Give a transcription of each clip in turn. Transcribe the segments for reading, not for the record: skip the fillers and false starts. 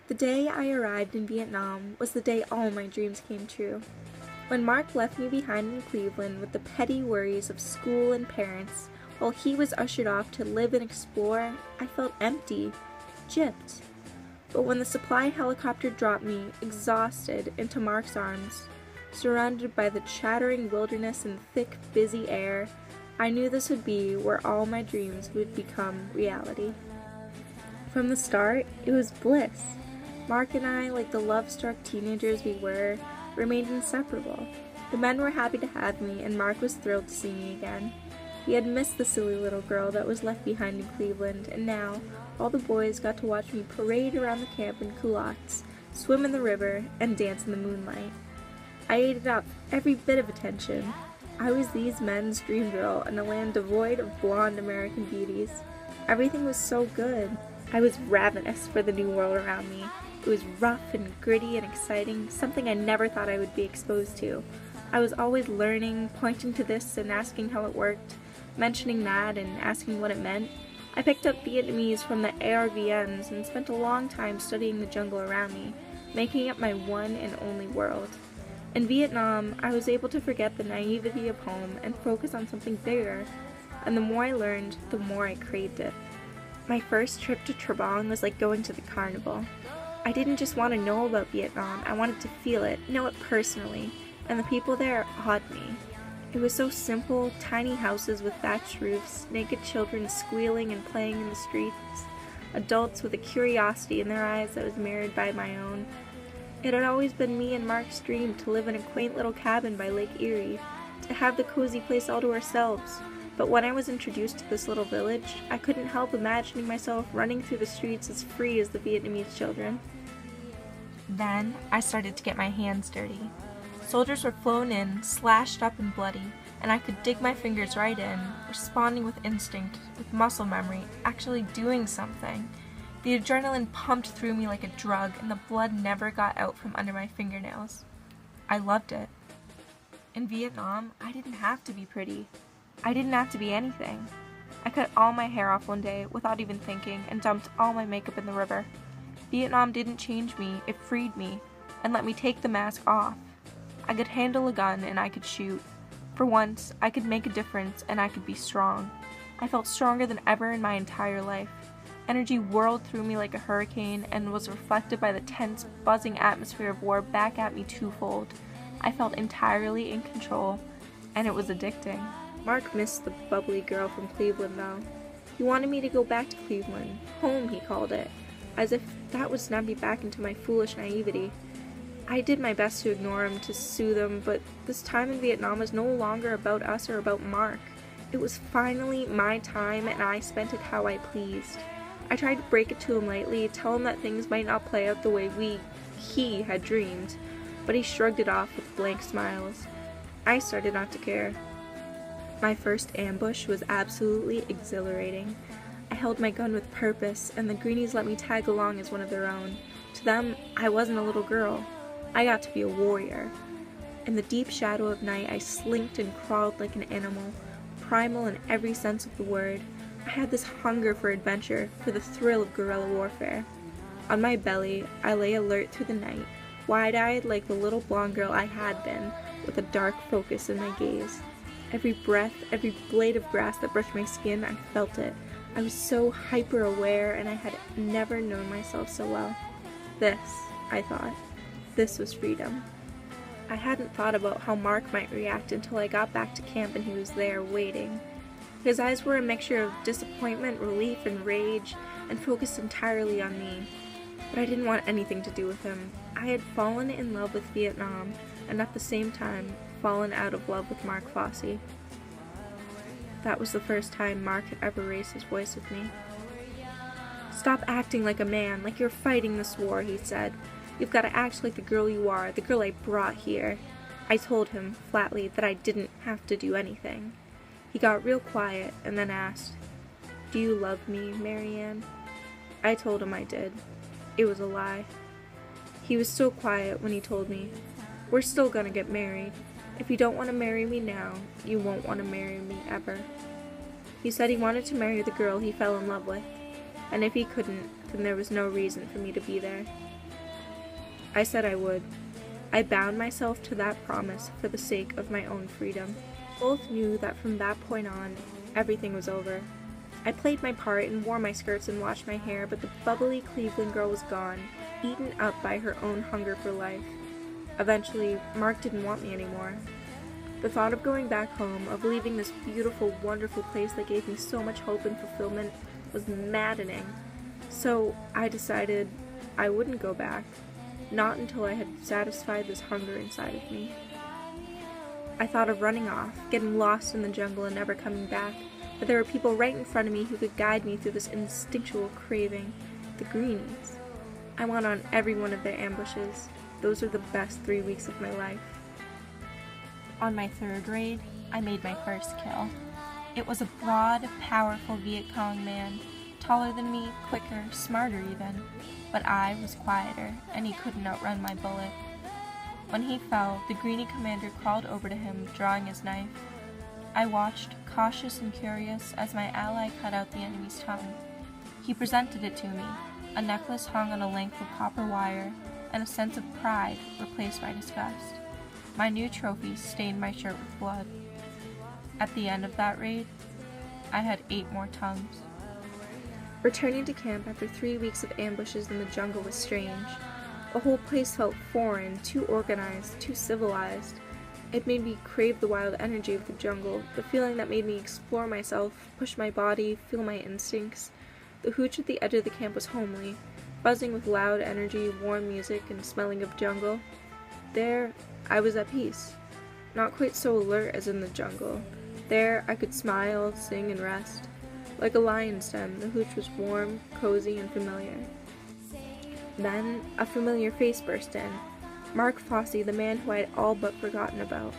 The day I arrived in Vietnam was the day all my dreams came true. When Mark left me behind in Cleveland with the petty worries of school and parents, while he was ushered off to live and explore, I felt empty, gypped. But when the supply helicopter dropped me, exhausted, into Mark's arms, surrounded by the chattering wilderness and thick, busy air, I knew this would be where all my dreams would become reality. From the start, it was bliss. Mark and I, like the love-struck teenagers we were, remained inseparable. The men were happy to have me, and Mark was thrilled to see me again. He had missed the silly little girl that was left behind in Cleveland, and now all the boys got to watch me parade around the camp in culottes, swim in the river, and dance in the moonlight. I ate it up, every bit of attention. I was these men's dream girl in a land devoid of blonde American beauties. Everything was so good. I was ravenous for the new world around me. It was rough and gritty and exciting, something I never thought I would be exposed to. I was always learning, pointing to this and asking how it worked, mentioning that and asking what it meant. I picked up Vietnamese from the ARVNs and spent a long time studying the jungle around me, making it my one and only world. In Vietnam, I was able to forget the naivety of home and focus on something bigger, and the more I learned, the more I craved it. My first trip to Trebong was like going to the carnival. I didn't just want to know about Vietnam, I wanted to feel it, know it personally, and the people there awed me. It was so simple, tiny houses with thatched roofs, naked children squealing and playing in the streets, adults with a curiosity in their eyes that was mirrored by my own. It had always been me and Mark's dream to live in a quaint little cabin by Lake Erie, to have the cozy place all to ourselves. But when I was introduced to this little village, I couldn't help imagining myself running through the streets as free as the Vietnamese children. Then I started to get my hands dirty. Soldiers were flown in, slashed up and bloody, and I could dig my fingers right in, responding with instinct, with muscle memory, actually doing something. The adrenaline pumped through me like a drug, and the blood never got out from under my fingernails. I loved it. In Vietnam, I didn't have to be pretty. I didn't have to be anything. I cut all my hair off one day without even thinking and dumped all my makeup in the river. Vietnam didn't change me, it freed me, and let me take the mask off. I could handle a gun and I could shoot. For once, I could make a difference and I could be strong. I felt stronger than ever in my entire life. Energy whirled through me like a hurricane and was reflected by the tense, buzzing atmosphere of war back at me twofold. I felt entirely in control, and it was addicting. Mark missed the bubbly girl from Cleveland, though. He wanted me to go back to Cleveland. Home, he called it. As if that would snap me back into my foolish naivety. I did my best to ignore him, to soothe him, but this time in Vietnam was no longer about us or about Mark. It was finally my time, and I spent it how I pleased. I tried to break it to him lightly, tell him that things might not play out the way he had dreamed, but he shrugged it off with blank smiles. I started not to care. My first ambush was absolutely exhilarating. I held my gun with purpose, and the greenies let me tag along as one of their own. To them, I wasn't a little girl. I got to be a warrior. In the deep shadow of night, I slinked and crawled like an animal, primal in every sense of the word. I had this hunger for adventure, for the thrill of guerrilla warfare. On my belly, I lay alert through the night, wide-eyed like the little blonde girl I had been, with a dark focus in my gaze. Every breath, every blade of grass that brushed my skin, I felt it. I was so hyper-aware, and I had never known myself so well. This, I thought, this was freedom. I hadn't thought about how Mark might react until I got back to camp and he was there, waiting. His eyes were a mixture of disappointment, relief, and rage, and focused entirely on me. But I didn't want anything to do with him. I had fallen in love with Vietnam, and at the same time, fallen out of love with Mark Fossey. That was the first time Mark had ever raised his voice with me. "Stop acting like a man, like you're fighting this war," he said. "You've got to act like the girl you are, the girl I brought here." I told him, flatly, that I didn't have to do anything. He got real quiet and then asked, "Do you love me, Marianne?" I told him I did. It was a lie. He was so quiet when he told me, "We're still gonna get married. If you don't want to marry me now, you won't want to marry me ever." He said he wanted to marry the girl he fell in love with. and if he couldn't, then there was no reason for me to be there. I said I would. I bound myself to that promise for the sake of my own freedom. Both knew that from that point on, everything was over. I played my part and wore my skirts and washed my hair, but the bubbly Cleveland girl was gone, eaten up by her own hunger for life. Eventually, Mark didn't want me anymore. The thought of going back home, of leaving this beautiful, wonderful place that gave me so much hope and fulfillment, was maddening. So I decided I wouldn't go back, not until I had satisfied this hunger inside of me. I thought of running off, getting lost in the jungle and never coming back, but there were people right in front of me who could guide me through this instinctual craving, the greenies. I went on every one of their ambushes. Those are the best 3 weeks of my life. On my third raid, I made my first kill. It was a broad, powerful Viet Cong man, taller than me, quicker, smarter even, but I was quieter, and he couldn't outrun my bullet. When he fell, the greenie commander crawled over to him, drawing his knife. I watched, cautious and curious, as my ally cut out the enemy's tongue. He presented it to me. A necklace hung on a length of copper wire, and a sense of pride replaced my disgust. My new trophy stained my shirt with blood. At the end of that raid, I had 8 more tongues. Returning to camp after 3 weeks of ambushes in the jungle was strange. The whole place felt foreign, too organized, too civilized. It made me crave the wild energy of the jungle, the feeling that made me explore myself, push my body, feel my instincts. The hooch at the edge of the camp was homely, buzzing with loud energy, warm music, and smelling of jungle. There, I was at peace. Not quite so alert as in the jungle. There, I could smile, sing, and rest. Like a lion's den, the hooch was warm, cozy, and familiar. Then, a familiar face burst in. Mark Fossey, the man who I had all but forgotten about.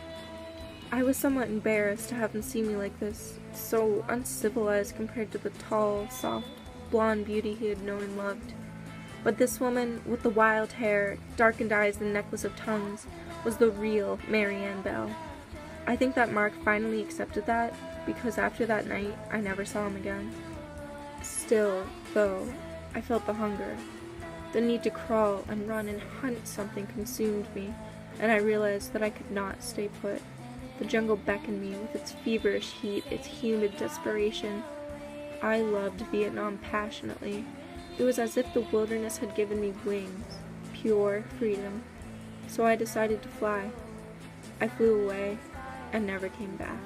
I was somewhat embarrassed to have him see me like this, so uncivilized compared to the tall, soft, blonde beauty he had known and loved. But this woman, with the wild hair, darkened eyes, and necklace of tongues, was the real Marianne Bell. I think that Mark finally accepted that, because after that night, I never saw him again. Still, though, I felt the hunger. The need to crawl and run and hunt something consumed me, and I realized that I could not stay put. The jungle beckoned me with its feverish heat, its humid desperation. I loved Vietnam passionately. It was as if the wilderness had given me wings, pure freedom. So I decided to fly. I flew away and never came back.